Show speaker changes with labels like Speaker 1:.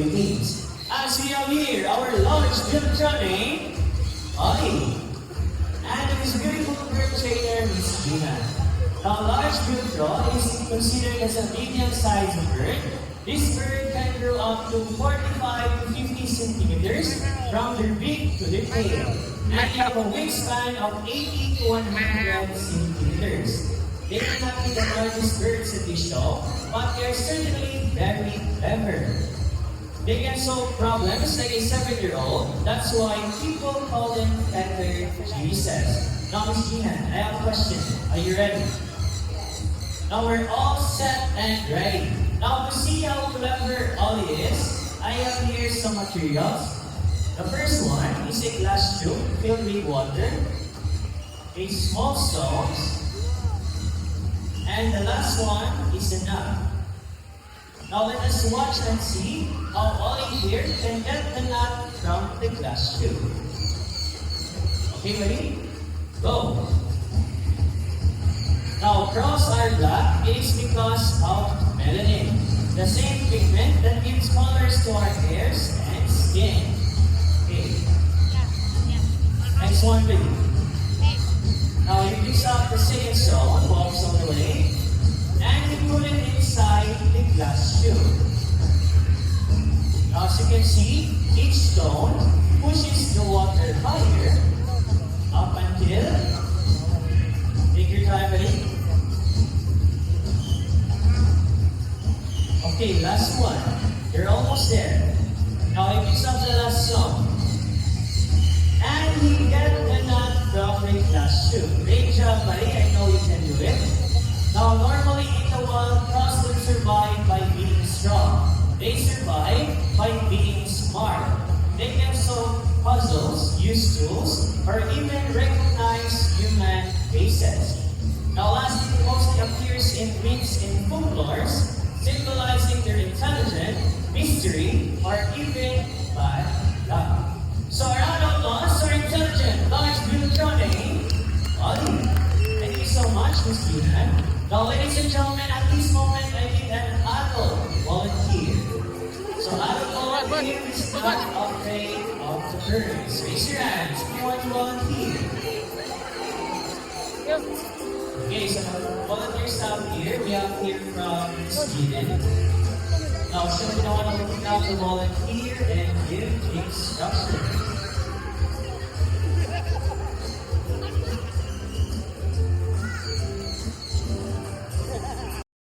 Speaker 1: Philippines. As we have here, our large Biltrone, Ollie, and his beautiful bird trainer, Miss Gina. Now, large Biltro is considered as a medium-sized bird. This bird can grow up to 45 to 50 centimeters from their beak to their tail, and have a wingspan of 80 to 100 centimeters. They may not be the largest birds that we show, but they are certainly very clever. They can solve problems like a 7-year-old. That's why people call them Peter Jesus. Now, Ms. Gina, I have a question. Are you ready? Now we're all set and ready. Now to see how clever Ollie is, I have here some materials. The first one is a glass tube filled with water, a small stones, and the last one is a nut. Now let us watch and see how Ollie here can get the nut from the glass tube. Okay, ready? Go! Now, cross are black is because of melanin, the same pigment that gives colors to our hairs and skin. Okay. Next one, please. Now, you mix up the second stone, box on the way, and you put it inside the glass tube. Now, as you can see, each stone pushes the water higher up until, take your time, buddy. Okay, last one. You're almost there. Now, you mix up the last stone. And you get the nut from the glass tube. Great job, buddy. I know you can do it. Now, normally in the wild, crows would survive by being strong. They survive by being smart. They can solve puzzles, use tools, or even recognize human faces. Now, lastly, it mostly appears in myths and folklores, symbolizing their intelligence, mystery, or even bad luck. So our adult laws are intelligent, large, Biltrone, Ollie. Thank you so much, Ms. Gina. Now, ladies and gentlemen, at this moment, I need an adult volunteer. So, adult volunteer is not afraid of the birds. Raise your hands if you want to volunteer. Okay, so volunteers out here, we have here from Sweden. Now, someone want to look out the volunteer and give instructions.